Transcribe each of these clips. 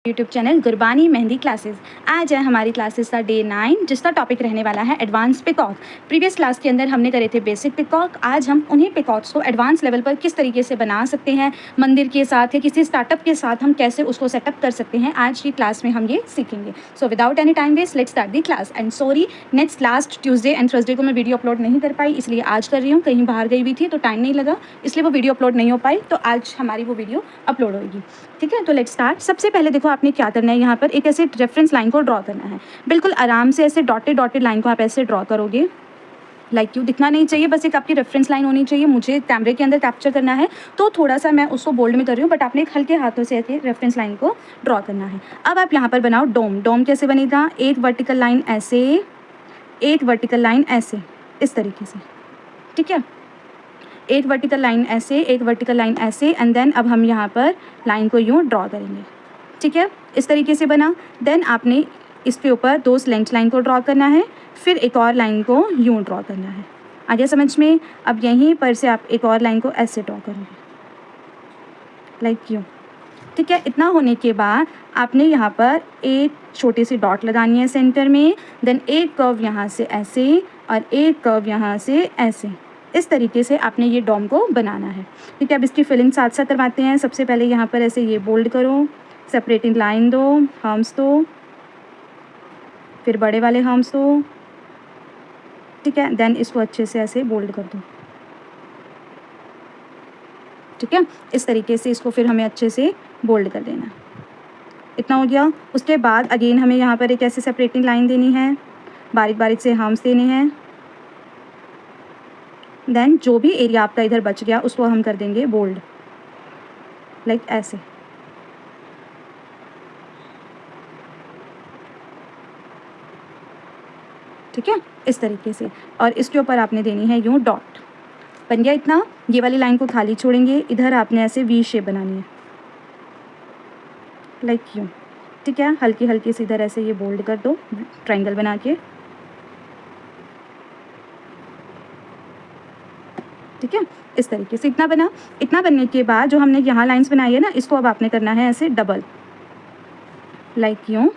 YouTube channel Gurbani mehndi classes. आज है हमारी क्लासेस का डे 9 जिसका टॉपिक रहने वाला है एडवांस पिकॉक। प्रीवियस क्लास के अंदर हमने करे थे बेसिक पिकॉक। आज हम उन्हीं पिकॉक्स को एडवांस लेवल पर किस तरीके से बना सकते हैं, मंदिर के साथ या किसी स्टार्टअप के साथ हम कैसे उसको सेटअप कर सकते हैं, आज की क्लास में हम ये सीखेंगे। So without any time waste let's start the class. And sorry, next last Tuesday and Thursday को मैं वीडियो अपलोड नहीं कर पाई, इसलिए आज कर रही हूँ। कहीं बाहर गई हुई थी तो टाइम नहीं लगा, इसलिए वो वीडियो अपलोड नहीं हो पाई। तो आज हमारी वो वीडियो अपलोड होगी। ठीक है, तो लेट्स स्टार्ट। सबसे पहले देखो आपने क्या करना है, यहाँ पर एक ऐसे रेफरेंस लाइन को ड्रॉ करना है। बिल्कुल आराम से ऐसे डॉटेड डॉटेड लाइन को आप ऐसे ड्रॉ करोगे। लाइक क्यों दिखना नहीं चाहिए, बस एक आपकी रेफरेंस लाइन होनी चाहिए। मुझे कैमरे के अंदर कैप्चर करना है तो थोड़ा सा मैं उसको बोल्ड में कर रही हूँ, बट आपने एक हल्के हाथों से ऐसे रेफरेंस लाइन को ड्रॉ करना है। अब आप यहाँ पर बनाओ डोम। डोम कैसे बनेगा, एक वर्टिकल लाइन ऐसे, एक वर्टिकल लाइन ऐसे, इस तरीके से। ठीक है, एक वर्टिकल लाइन ऐसे, एक वर्टिकल लाइन ऐसे, एंड देन अब हम यहाँ पर लाइन को यूँ ड्रॉ करेंगे। ठीक है, इस तरीके से बना। देन आपने इसके ऊपर दो स्लेंट लाइन को ड्रॉ करना है, फिर एक और लाइन को यूँ ड्रॉ करना है। आ गया समझ में। अब यहीं पर से आप एक और लाइन को ऐसे ड्रॉ करोगे, लाइक यूँ। ठीक है, इतना होने के बाद आपने यहाँ पर एक छोटी सी डॉट लगानी है सेंटर में। देन एक कर्व यहाँ से ऐसे और एक कर्व यहाँ से ऐसे, इस तरीके से आपने ये डॉम को बनाना है। ठीक है, अब इसकी फिलिंग साथ साथ करवाते हैं। सबसे पहले यहाँ पर ऐसे ये बोल्ड करो, सेपरेटिंग लाइन दो, हम्स दो, फिर बड़े वाले हम्स दो। ठीक है, देन इसको अच्छे से ऐसे बोल्ड कर दो। ठीक है, इस तरीके से इसको फिर हमें अच्छे से बोल्ड कर देना। इतना हो गया। उसके बाद अगेन हमें यहाँ पर एक ऐसे सेपरेटिंग लाइन देनी है, बारीक बारीक से हम्स देने हैं। देन जो भी एरिया आपका इधर बच गया उसको हम कर देंगे बोल्ड, लाइक ऐसे। ठीक है, इस तरीके से। और इसके ऊपर आपने देनी है यूँ डॉट। बन गया इतना। ये वाली लाइन को खाली छोड़ेंगे, इधर आपने ऐसे वी शेप बनानी है, लाइक यूँ। ठीक है, हल्की हल्की से इधर ऐसे ये बोल्ड कर दो ट्रायंगल बना के। ठीक है, इस तरीके से इतना बना। इतना बनने के बाद जो हमने यहाँ लाइंस बनाई है ना, इसको अब आपने करना है ऐसे डबल, लाइक यूँ।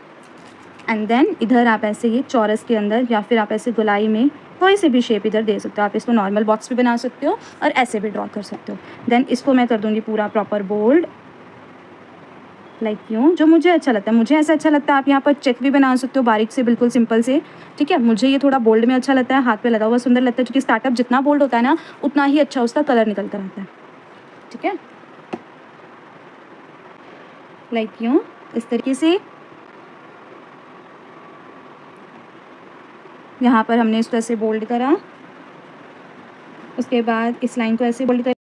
एंड देन इधर आप ऐसे ये चौरस के अंदर या फिर आप ऐसे गोलाई में कोई से भी शेप इधर दे सकते हो। आप इसको नॉर्मल बॉक्स भी बना सकते हो और ऐसे भी ड्रॉ कर सकते हो। देन इसको मैं कर दूँगी पूरा प्रॉपर बोल्ड, लाइक यूँ। जो मुझे अच्छा लगता है, मुझे ऐसा अच्छा लगता है। आप यहाँ पर चेक भी बना सकते हो बारीक से, बिल्कुल सिंपल से। ठीक है, मुझे ये थोड़ा बोल्ड में अच्छा लगता है, हाथ पे लगा हुआ सुंदर लगता है, क्योंकि स्टार्टअप जितना बोल्ड होता है ना उतना ही अच्छा उसका कलर निकल कर आता है। ठीक है, लाइक यूँ, इस तरीके से। यहाँ पर हमने इसको ऐसे बोल्ड करा, उसके बाद इस लाइन को ऐसे बोल्ड कर।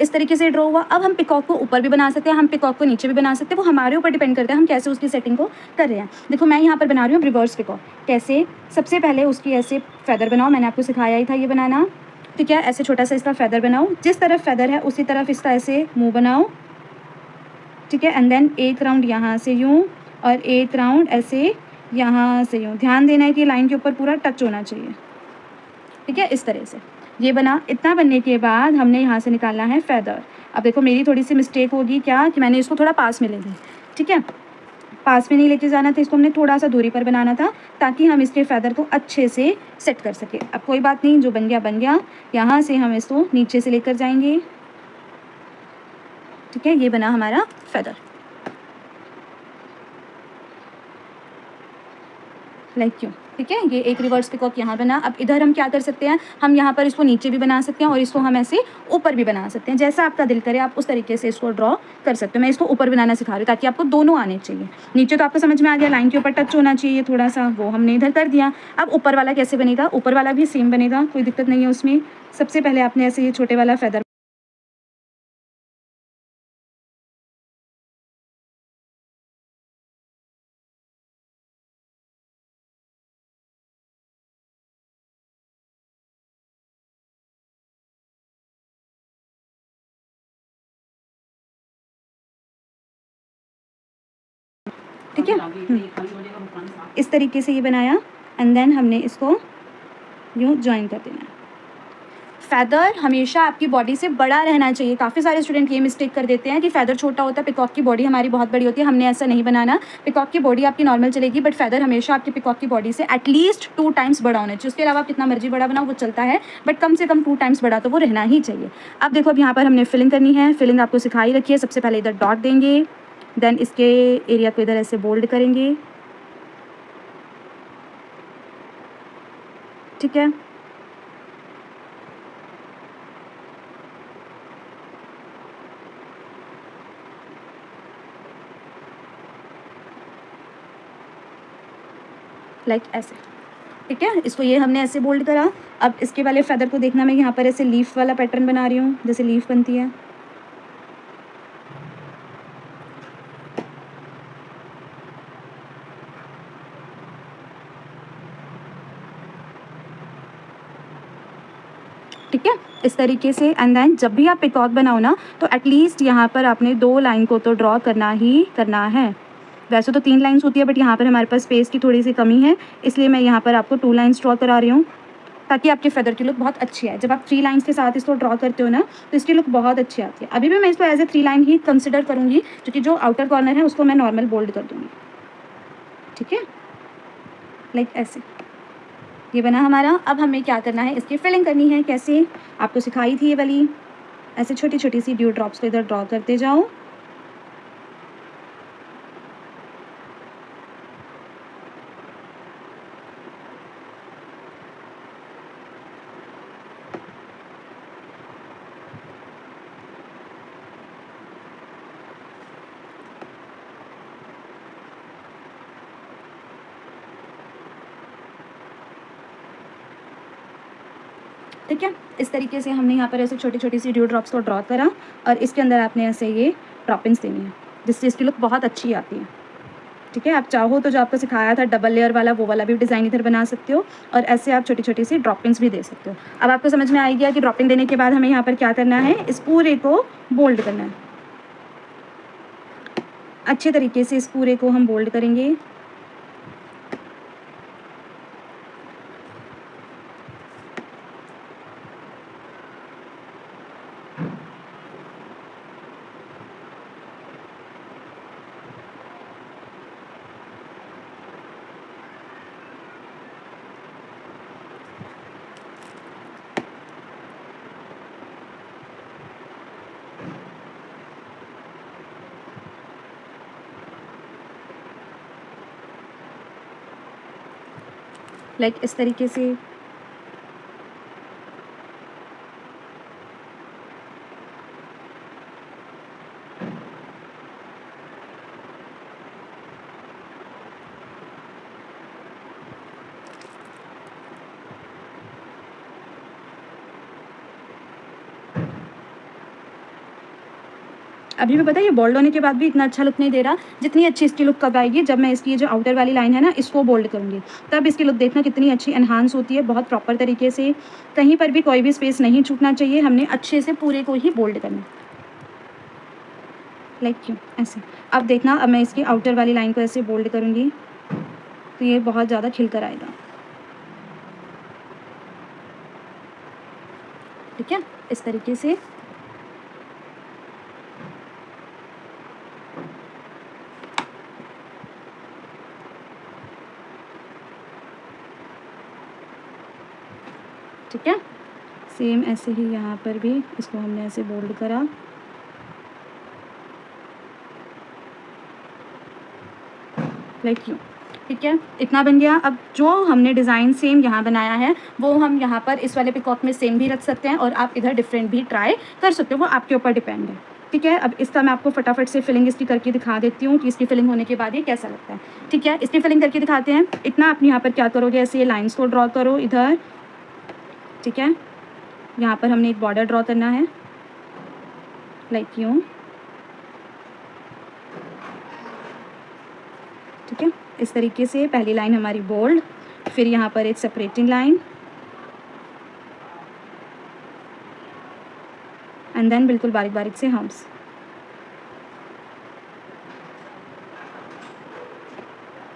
इस तरीके से ड्रॉ हुआ। अब हम पिकॉक को ऊपर भी बना सकते हैं, हम पिकॉक को नीचे भी बना सकते हैं, वो हमारे ऊपर डिपेंड करता है हम कैसे उसकी सेटिंग को कर रहे हैं। देखो मैं यहाँ पर बना रही हूँ रिवर्स पिकॉक। कैसे, सबसे पहले उसकी ऐसे फेदर बनाओ, मैंने आपको सिखाया ही था ये बनाना। ठीक है, ऐसे छोटा सा इसका फेदर बनाओ, जिस तरफ फेदर है उसी तरफ इसका ऐसे मुँह बनाओ। ठीक है, एंड देन एक राउंड यहाँ से यूँ और एक राउंड ऐसे यहाँ से यूँ। ध्यान देना है कि लाइन के ऊपर पूरा टच होना चाहिए। ठीक है, इस तरह से ये बना। इतना बनने के बाद हमने यहाँ से निकालना है फेदर। अब देखो मेरी थोड़ी सी मिस्टेक होगी क्या, कि मैंने इसको थोड़ा पास में ले ली। ठीक है, पास में नहीं लेके जाना था इसको, हमने थोड़ा सा दूरी पर बनाना था ताकि हम इसके फेदर को अच्छे से सेट कर सके। अब कोई बात नहीं, जो बन गया बन गया। यहाँ से हम इसको नीचे से लेकर जाएंगे। ठीक है, ये बना हमारा फेदर, लाइक क्यों। ठीक है, ये एक रिवर्स पिकॉक यहाँ बना। अब इधर हम क्या कर सकते हैं, हम यहाँ पर इसको नीचे भी बना सकते हैं और इसको हम ऐसे ऊपर भी बना सकते हैं। जैसा आपका दिल करे आप उस तरीके से इसको ड्रॉ कर सकते हो। मैं इसको ऊपर बनाना सिखा रही हूँ ताकि आपको दोनों आने चाहिए। नीचे तो आपको समझ में आ गया, लाइन के ऊपर टच होना चाहिए थोड़ा सा, वो हमने इधर कर दिया। अब ऊपर वाला कैसे बनेगा, ऊपर वाला भी सेम बनेगा, कोई दिक्कत नहीं है उसमें। सबसे पहले आपने ऐसे ये छोटे वाला फेदर ठीक है। इस तरीके से ये बनाया एंड देन हमने इसको यूँ जॉइन कर देना है। फ़ेदर हमेशा आपकी बॉडी से बड़ा रहना चाहिए। काफ़ी सारे स्टूडेंट ये मिस्टेक कर देते हैं कि फ़ेदर छोटा होता है, पिकॉक की बॉडी हमारी बहुत बड़ी होती है। हमने ऐसा नहीं बनाना। पिकॉक की बॉडी आपकी नॉर्मल चलेगी, बट फ़ेदर हमेशा आपकी पिकॉक की बॉडी से एटलीस्ट 2 टाइम्स बड़ा होना चाहिए। उसके अलावा आप कितना मर्जी बड़ा बनाओ वो चलता है, बट कम से कम 2 टाइम्स बड़ा तो वो रहना ही चाहिए। अब देखो, अब यहाँ पर हमने फिलिंग करनी है। फिलिंग आपको सिखाई रखी है। सबसे पहले इधर डॉट देंगे, देन इसके एरिया को इधर ऐसे बोल्ड करेंगे, ठीक है। लाइक ऐसे, ठीक है। इसको ये हमने ऐसे बोल्ड करा। अब इसके वाले फेदर को देखना, मैं यहाँ पर ऐसे लीफ वाला पैटर्न बना रही हूँ, जैसे लीफ बनती है। ठीक है, इस तरीके से। एंड देन जब भी आप पिकॉक बनाओ ना, तो एटलीस्ट यहाँ पर आपने 2 लाइन को तो ड्रॉ करना ही करना है। वैसे तो 3 लाइन्स होती है, बट यहाँ पर हमारे पास स्पेस की थोड़ी सी कमी है, इसलिए मैं यहाँ पर आपको 2 लाइन्स ड्रॉ करा रही हूँ, ताकि आपके फेदर की लुक बहुत अच्छी है। जब आप 3 लाइन्स के साथ इसको ड्रॉ करते हो ना, तो इसकी लुक बहुत अच्छी आती है। अभी भी मैं इसको एज ए 3 लाइन ही कंसिडर करूँगी, क्योंकि जो आउटर कॉर्नर है उसको मैं नॉर्मल बोल्ड कर दूँगी, ठीक है। लाइक ऐसे ये बना हमारा। अब हमें क्या करना है, इसकी फिलिंग करनी है। कैसे, आपको सिखाई थी ये वाली। ऐसे छोटी छोटी सी ड्यू ड्रॉप्स को इधर ड्रॉ करते जाओ। ठीक है, इस तरीके से हमने यहाँ पर ऐसे छोटी छोटी सी ड्यू ड्रॉप्स को ड्रॉ करा, और इसके अंदर आपने ऐसे ये ड्रॉपिंग्स देनी है, जिससे इसकी लुक बहुत अच्छी आती है, ठीक है। आप चाहो तो जो आपको सिखाया था डबल लेयर वाला, वो वाला भी डिज़ाइन इधर बना सकते हो, और ऐसे आप छोटी छोटी सी ड्रॉपिंग्स भी दे सकते हो। अब आपको समझ में आ गया कि ड्रॉपिंग देने के बाद हमें यहाँ पर क्या करना है, इस पूरे को बोल्ड करना है। अच्छे तरीके से इस पूरे को हम बोल्ड करेंगे। लाइक इस तरीके से। अभी भी पता है, ये बोल्ड होने के बाद भी इतना अच्छा लुक नहीं दे रहा। जितनी अच्छी इसकी लुक कब आएगी, जब मैं इसकी जो आउटर वाली लाइन है ना, इसको बोल्ड करूँगी, तब इसकी लुक देखना कितनी अच्छी एनहांस होती है, बहुत प्रॉपर तरीके से। कहीं पर भी कोई भी स्पेस नहीं छूटना चाहिए, हमने अच्छे से पूरे को ही बोल्ड करना। लाइक क्यों ऐसे। अब देखना, अब मैं इसकी आउटर वाली लाइन को ऐसे बोल्ड करूँगी, तो ये बहुत ज़्यादा खिल कर आएगा, ठीक है, इस तरीके से। ठीक है, सेम ऐसे ही यहाँ पर भी इसको हमने ऐसे बोल्ड करा। लाइक यू, ठीक है, इतना बन गया। अब जो हमने डिज़ाइन सेम यहाँ बनाया है, वो हम यहाँ पर इस वाले पिकॉक में सेम भी रख सकते हैं, और आप इधर डिफरेंट भी ट्राई कर सकते हो, वो आपके ऊपर डिपेंड है, ठीक है। अब इसका मैं आपको फटाफट से फिलिंग इसकी करके दिखा देती हूँ कि इसकी फिलिंग होने के बाद ये कैसा लगता है, ठीक है। इसकी फिलिंग करके दिखाते हैं। इतना आप यहाँ पर क्या करोगे, ऐसे ये लाइन्स को ड्रॉ करो इधर, ठीक है। यहाँ पर हमने एक बॉर्डर ड्रॉ करना है, लाइक यूँ, ठीक है। इस तरीके से पहली लाइन हमारी बोल्ड, फिर यहाँ पर एक सेपरेटिंग लाइन, एंड देन बिल्कुल बारीक बारीक से हम्स।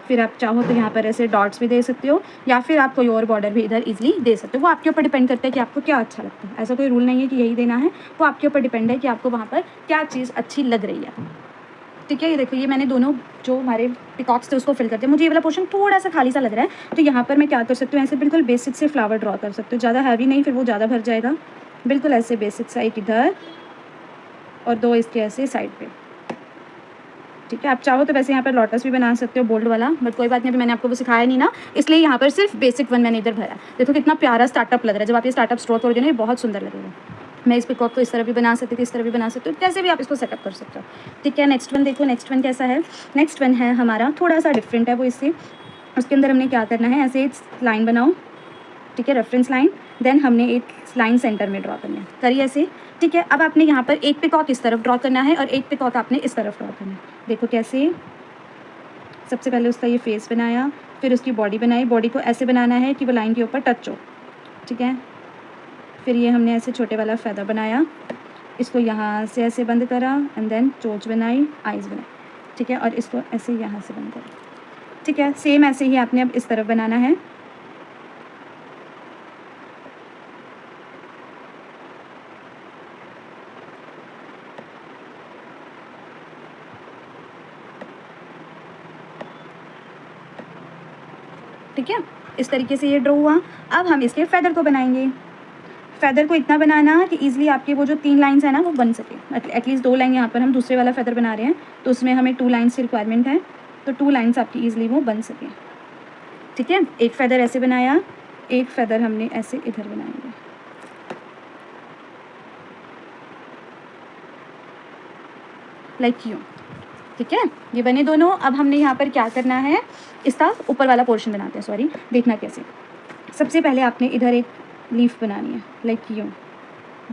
फिर आप चाहो तो यहाँ पर ऐसे डॉट्स भी दे सकते हो, या फिर आप कोई और बॉर्डर भी इधर इजीली दे सकते हो। वो आपके ऊपर डिपेंड करता है कि आपको क्या अच्छा लगता है। ऐसा कोई रूल नहीं है कि यही देना है, वो आपके ऊपर डिपेंड है कि आपको वहाँ पर क्या चीज़ अच्छी लग रही है। ठीक है, ये देखो, ये मैंने दोनों जो हमारे पिकॉक्स थे उसको फिल कर दिया। मुझे ये वाला पोर्शन थोड़ा सा खाली सा लग रहा है, तो यहाँ पर मैं क्या कर सकती हूँ, ऐसे बिल्कुल बेसिक से फ्लावर ड्रॉ कर सकती हूँ। ज़्यादा हैवी नहीं, फिर वो ज़्यादा भर जाएगा। बिल्कुल ऐसे बेसिक सा, एक इधर और दो इसके ऐसे साइड पे। ठीक है, आप चाहो तो वैसे यहाँ पर लोटस भी बना सकते हो, बोल्ड वाला, बट कोई बात नहीं, अभी मैंने आपको वो सिखाया नहीं ना, इसलिए यहाँ पर सिर्फ बेसिक वन मैंने इधर भरा। देखो कितना प्यारा स्टार्टअप लग रहा है। जब आप ये स्टार्टअप स्ट्रो तोड़ देना, ये बहुत सुंदर लगेगा। मैं इस पिकॉक को इस तरह भी बना सकती थी, इस तरह भी बना सकती हूँ, कैसे भी आप इसको सेटअप कर सकते हो। ठीक है, नेक्स्ट वन देखो, नेक्स्ट वन कैसा है। नेक्स्ट वन है हमारा थोड़ा सा डिफरेंट है वो इससे। उसके अंदर हमने क्या करना है, ऐसे एक लाइन बनाओ, ठीक है, रेफरेंस लाइन। देन हमने एक लाइन सेंटर में ड्रॉ करनी है, करिए ऐसे। ठीक है, अब आपने यहाँ पर एक पिकॉक इस तरफ ड्रॉ करना है और एक पिकॉक आपने इस तरफ ड्रॉ करना है। देखो कैसे, सबसे पहले उसका ये फेस बनाया, फिर उसकी बॉडी बनाई। बॉडी को ऐसे बनाना है कि वो लाइन के ऊपर टच हो। ठीक है, फिर ये हमने ऐसे छोटे वाला फैदर बनाया, इसको यहाँ से ऐसे बंद करा, एंड देन चोंच बनाई, आइज़ बनाई। ठीक है, और इसको ऐसे यहाँ से बंद करा। ठीक है, सेम ऐसे ही आपने अब इस तरफ बनाना है। ठीक है, इस तरीके से ये ड्रॉ हुआ। अब हम इसके फैदर को बनाएंगे। फैदर को इतना बनाना कि ईजिली आपके वो जो 3 लाइन्स हैं ना, वो बन सके। एटलीस्ट 2 लाइन, यहाँ पर हम दूसरे वाला फैदर बना रहे हैं तो उसमें हमें 2 लाइन्स की रिक्वायरमेंट है, तो 2 लाइन्स आपकी ईजिली वो बन सके। ठीक है, एक फैदर ऐसे बनाया, एक फैदर हमने ऐसे इधर बनाएंगे। लाइक यूँ। ठीक है, ये बने दोनों। अब हमने यहाँ पर क्या करना है, इसका ऊपर वाला पोर्शन बनाते हैं। सॉरी, देखना कैसे। सबसे पहले आपने इधर एक लीफ बनानी है, लाइक यूँ।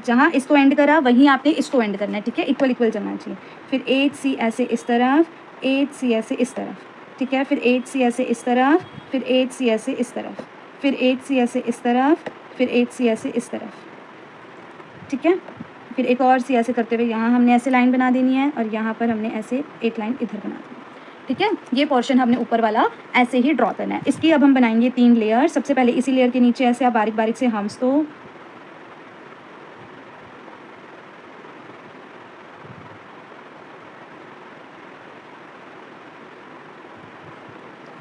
जहाँ इसको एंड करा वहीं आपने इसको एंड करना है। ठीक है, इक्वल इक्वल चलना चाहिए। फिर 8 सी ऐसे इस तरफ, 8 सी ऐसे इस तरफ। ठीक है, फिर 8 सी ऐसे इस तरफ, फिर 8 सी ऐसे इस तरफ, फिर 8 सी ऐसे इस तरफ, फिर 8 सी ऐसे इस तरफ। ठीक है, फिर एक और सी ऐसे करते हुए यहाँ हमने ऐसे लाइन बना देनी है, और यहाँ पर हमने ऐसे एक लाइन इधर बना देनी है। ठीक है, ये पोर्शन हमने ऊपर वाला ऐसे ही ड्रॉ करना है। इसकी अब हम बनाएंगे 3 लेयर। सबसे पहले इसी लेयर के नीचे ऐसे आप बारीक बारीक से हम्स दो।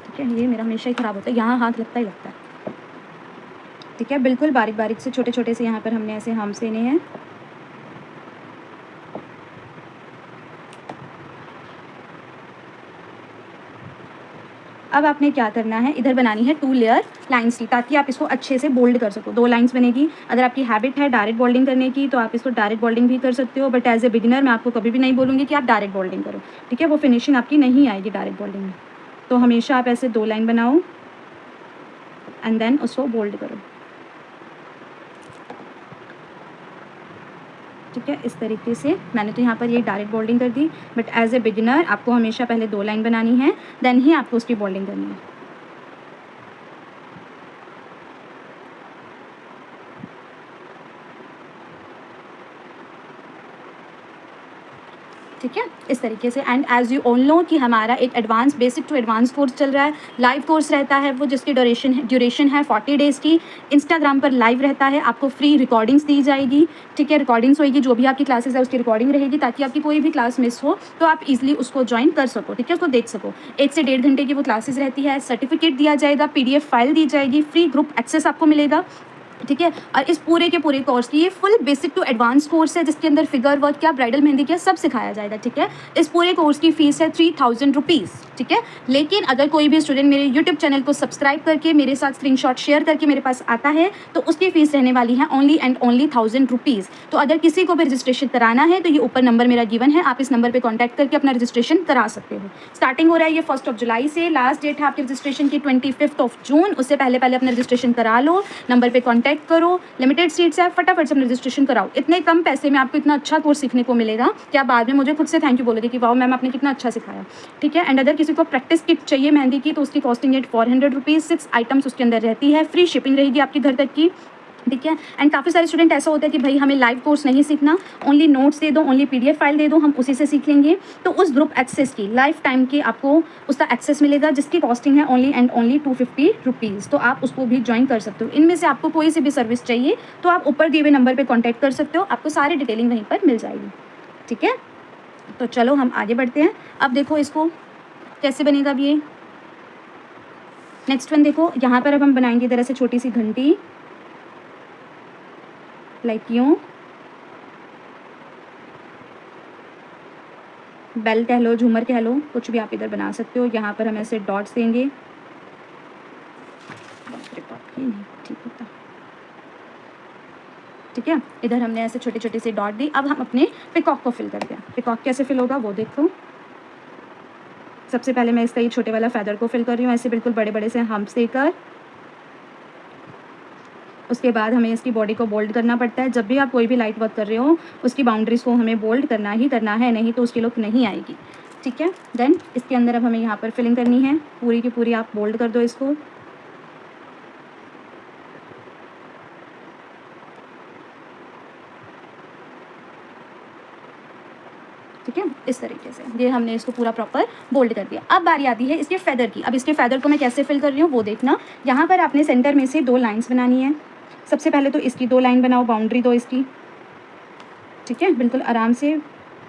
ठीक है, ये मेरा हमेशा ही ख़राब होता है, यहाँ हाथ लगता ही लगता है। ठीक है, बिल्कुल बारीक बारीक से छोटे छोटे से यहाँ पर हमने ऐसे हम्स देने हैं। अब आपने क्या करना है, इधर बनानी है 2 लेयर लाइन्स की, ताकि आप इसको अच्छे से बोल्ड कर सको। 2 लाइन्स बनेगी। अगर आपकी हैबिट है डायरेक्ट बोल्डिंग करने की, तो आप इसको डायरेक्ट बोल्डिंग भी कर सकते हो, बट एज ए बिगिनर मैं आपको कभी भी नहीं बोलूँगी कि आप डायरेक्ट बोल्डिंग करो। ठीक है, वो फिनिशिंग आपकी नहीं आएगी डायरेक्ट बोल्डिंग में। तो हमेशा आप ऐसे 2 लाइन बनाओ एंड देन उसको बोल्ड करो। ठीक है, इस तरीके से। मैंने तो यहाँ पर ये डायरेक्ट बोल्डिंग कर दी, बट एज ए बिगिनर आपको हमेशा पहले 2 लाइन बनानी है, देन ही आपको उसकी बोल्डिंग करनी है। ठीक है, इस तरीके से। And as you all know कि हमारा एक advance basic to advance course चल रहा है। लाइव कोर्स रहता है वो, जिसकी ड्यूरेशन है 40 डेज़ की। इंस्टाग्राम पर लाइव रहता है, आपको फ्री रिकॉर्डिंग्स दी जाएगी। ठीक है, रिकॉर्डिंग्स होगी, जो भी आपकी क्लासेस है उसकी रिकॉर्डिंग रहेगी, ताकि आपकी कोई भी क्लास मिस हो तो आप इजीली उसको ज्वाइन कर सको। ठीक है, उसको देख सको। 1 से 1.5 घंटे की वो क्लासेस रहती है। सर्टिफिकेट दिया जाएगा, PDF फाइल दी जाएगी, फ्री ग्रुप एक्सेस आपको मिलेगा। ठीक है, और इस पूरे के पूरे कोर्स की ये full basic to advance course है, जिसके अंदर फिगर वर्क क्या, ब्राइडल मेहंदी क्या, सब सिखाया जाएगा। ठीक है, इस पूरे कोर्स की फ़ीस है 3000 रुपीज़। ठीक है, लेकिन अगर कोई भी स्टूडेंट मेरे यूट्यूब चैनल को सब्सक्राइब करके मेरे साथ स्क्रीनशॉट शेयर करके मेरे पास आता है, तो उसकी फ़ीस रहने वाली है ओनली एंड ओनली 1000 रुपीज़। तो अगर किसी को भी रजिस्ट्रेशन कराना है तो ये ऊपर नंबर मेरा गिवन है, आप इस नंबर पर कॉन्टैक्ट करके अपना रजिस्ट्रेशन करा सकते हो। स्टार्टिंग हो रहा है ये 1 जुलाई से, लास्ट डेट है आपके रजिस्ट्रेशन की 25 जून। उससे पहले पहले अपना रजिस्ट्रेशन करा लो, नंबर पर कॉन्टैक्ट करो। लिमिटेड सीट्स है, फटाफट से रजिस्ट्रेशन कराओ। इतने कम पैसे में आपको इतना अच्छा कोर्स सीखने को मिलेगा कि आप बाद में मुझे खुद से थैंक यू बोलोगे कि वाओ मैम आपने कितना अच्छा सिखाया। ठीक है, एंड अगर किसी को प्रैक्टिस किट चाहिए मेहंदी की, तो उसकी कॉस्टिंग है 400 रुपीज़। 6 आइटम्स उसके अंदर रहती है, फ्री शिपिंग रहेगी आपके घर तक की। ठीक है। एंड काफ़ी सारे स्टूडेंट ऐसा होता है कि भाई हमें लाइव कोर्स नहीं सीखना, ओनली नोट्स दे दो, ओनली PDF फाइल दे दो, हम उसी से सीख लेंगे। तो उस ग्रुप एक्सेस की लाइफ टाइम की आपको उसका एक्सेस मिलेगा, जिसकी कॉस्टिंग है ओनली एंड ओनली 250 रुपीज़। तो आप उसको भी ज्वाइन कर सकते हो। इनमें से आपको कोई सी भी सर्विस चाहिए तो आप ऊपर दिए हुए नंबर पर कॉन्टैक्ट कर सकते हो, आपको सारी डिटेलिंग वहीं पर मिल जाएगी। ठीक है, तो चलो हम आगे बढ़ते हैं। अब देखो इसको कैसे बनेगा अब ये नेक्स्ट वन देखो, यहाँ पर अब हम बनाएंगे इधर से छोटी सी घंटी, लाइक यूँ, बेल कह लो, झूमर कह लो, कुछ भी आप इधर बना सकते हो। यहाँ पर हम ऐसे डॉट्स देंगे, ठीक होता, ठीक है। इधर हमने ऐसे छोटे छोटे से डॉट दी। अब हम अपने पिकॉक को फिल करते हैं। पिकॉक कैसे फिल होगा वो देखो। सबसे पहले मैं इसका ये छोटे वाला फैदर को फिल कर रही हूँ, ऐसे बिल्कुल बड़े बड़े से हम्प्स देकर। उसके बाद हमें इसकी बॉडी को बोल्ड करना पड़ता है। जब भी आप कोई भी लाइट वर्क कर रहे हो उसकी बाउंड्रीज़ को हमें बोल्ड करना ही करना है, नहीं तो उसकी लुक नहीं आएगी। ठीक है, देन इसके अंदर अब हमें यहाँ पर फिलिंग करनी है, पूरी की पूरी आप बोल्ड कर दो इसको। ठीक है, इस तरीके से ये हमने इसको पूरा प्रॉपर बोल्ड कर दिया। अब बारी आती है इसके फेदर की। अब इसके फेदर को मैं कैसे फिल कर रही हूँ वो देखना। यहाँ पर आपने सेंटर में से 2 लाइन्स बनानी है। सबसे पहले तो इसकी 2 लाइन बनाओ, बाउंड्री दो इसकी। ठीक है, बिल्कुल आराम से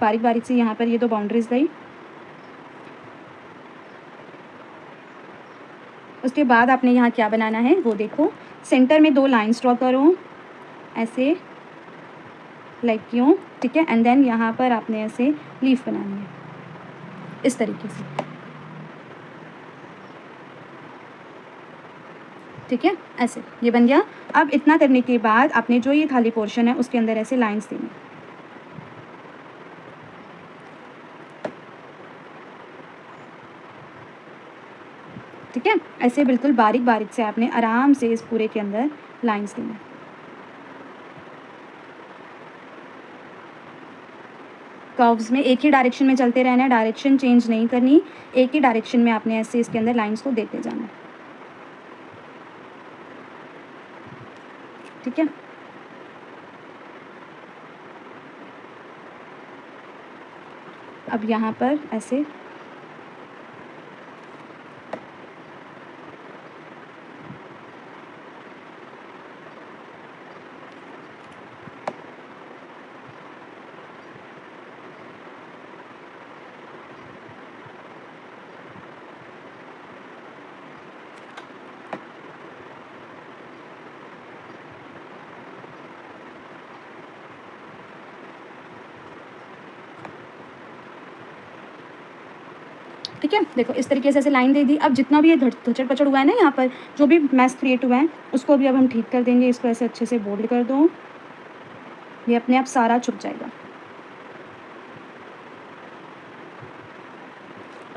बारीक बारीक से यहाँ पर ये 2 बाउंड्रीज गई। उसके बाद आपने यहाँ क्या बनाना है वो देखो। सेंटर में 2 लाइन्स ड्रॉ करो ऐसे, लाइक यूँ। ठीक है, एंड देन यहाँ पर आपने ऐसे लीफ बनानी है इस तरीके से। ठीक है, ऐसे ये बन गया। अब इतना करने के बाद आपने जो ये खाली पोर्शन है उसके अंदर ऐसे लाइंस देनी। ठीक है, ऐसे बिल्कुल बारीक बारीक से आपने आराम से इस पूरे के अंदर लाइंस देना। कर्व्स में एक ही डायरेक्शन में चलते रहना है, डायरेक्शन चेंज नहीं करनी, एक ही डायरेक्शन में आपने ऐसे इसके अंदर लाइंस को देते जाना है। ठीक है, अब यहाँ पर ऐसे ठीक है, देखो इस तरीके से ऐसे लाइन दे दी। अब जितना भी ये धचड़ पचड़ हुआ है ना, यहाँ पर जो भी मैस क्रिएट हुआ है उसको भी अब हम ठीक कर देंगे। इसको ऐसे अच्छे से बोल्ड कर दो, ये अपने आप सारा छुप जाएगा,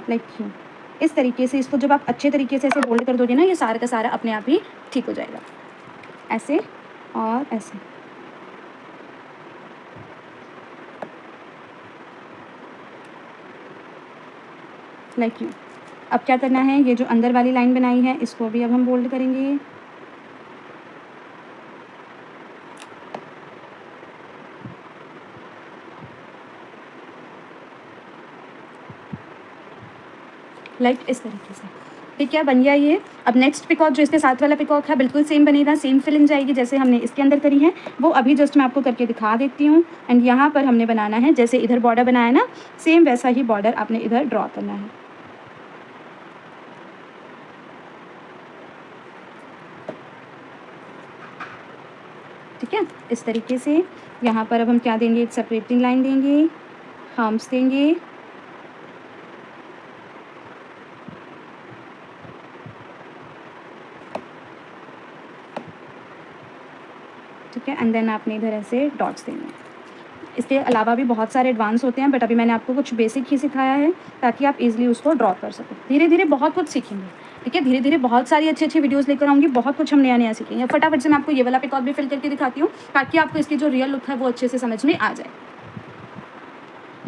लाइक यूँ। इस तरीके से इसको जब आप अच्छे तरीके से ऐसे बोल्ड कर दोगे ना, ये सारा का सारा अपने आप ही ठीक हो जाएगा, ऐसे और ऐसे। Like you. अब क्या करना है, ये जो अंदर वाली लाइन बनाई है इसको भी अब हम बोल्ड करेंगे। लाइक इस तरीके से। ठीक है, बन गया ये। अब नेक्स्ट पिकॉक जो इसके साथ वाला पिकॉक है बिल्कुल सेम बनेगा, सेम फिलिंग जाएगी जैसे हमने इसके अंदर करी है, वो अभी जस्ट मैं आपको करके दिखा देती हूँ। एंड यहाँ पर हमने बनाना है जैसे इधर बॉर्डर बनाया ना, सेम वैसा ही बॉर्डर आपने इधर ड्रॉ करना है। ठीक है, इस तरीके से। यहाँ पर अब हम क्या देंगे, एक सेपरेटिंग लाइन देंगे, हम्प्स देंगे। ठीक है, एंड देन आपने इधर ऐसे डॉट्स देने हैं। इसके अलावा भी बहुत सारे एडवांस होते हैं, बट अभी मैंने आपको कुछ बेसिक ही सिखाया है ताकि आप इजीली उसको ड्रॉ कर सको। धीरे धीरे बहुत कुछ सीखेंगे। ठीक है, धीरे धीरे बहुत सारी अच्छी अच्छी वीडियोस लेकर आऊँगी, बहुत कुछ हम नया नया सीखेंगे। फटाफट से मैं आपको ये वाला पिकॉक भी फिल करके दिखाती हूँ ताकि आपको इसकी जो रियल लुक है वो अच्छे से समझ में आ जाए।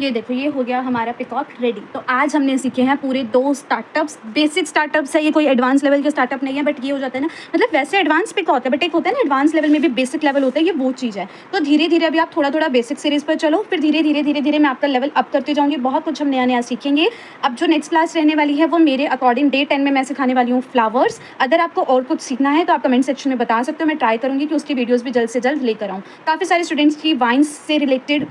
ये देखो, ये हो गया हमारा पिकॉक रेडी। तो आज हमने सीखे हैं पूरे 2 स्टार्टअप्स, बेसिक स्टार्टअप्स है, ये कोई एडवांस लेवल के स्टार्टअप नहीं है, बट ये हो जाता है ना, मतलब वैसे एडवांस पिकॉक है, बट एक होता है ना एडवांस लेवल में भी बेसिक लेवल होता है, ये वो चीज़ है। तो धीरे-धीरे अभी आप थोड़ा-थोड़ा बेसिक सीरीज़ पर चलो, फिर धीरे-धीरे मैं आपका लेवल अप करती जाऊँगी, बहुत कुछ हम नया-नया सीखेंगे। अब जो नेक्स्ट क्लास रहने वाली है वो मेरे अकॉर्डिंग डे 10 में मैं सिखाने वाली हूँ फ्लावर्स। अगर आपको और कुछ सीखना है तो आप कमेंट सेक्शन में बता सकते हो, मैं ट्राई करूँगी कि उसकी वीडियोज़ भी जल्द से जल्द लेकर आऊँ। काफ़ी सारे स्टूडेंट्स की वाइन्स से रिलेटेड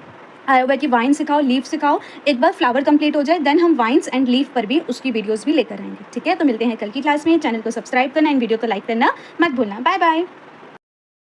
आया हुआ है कि वाइन सिखाओ, लीफ सिखाओ। एक बार फ्लावर कंप्लीट हो जाए देन हम वाइन्स एंड लीफ पर भी उसकी वीडियोस भी लेकर आएंगे। ठीक है, तो मिलते हैं कल की क्लास में। चैनल को सब्सक्राइब करना एंड वीडियो को लाइक करना मत भूलना। Bye bye.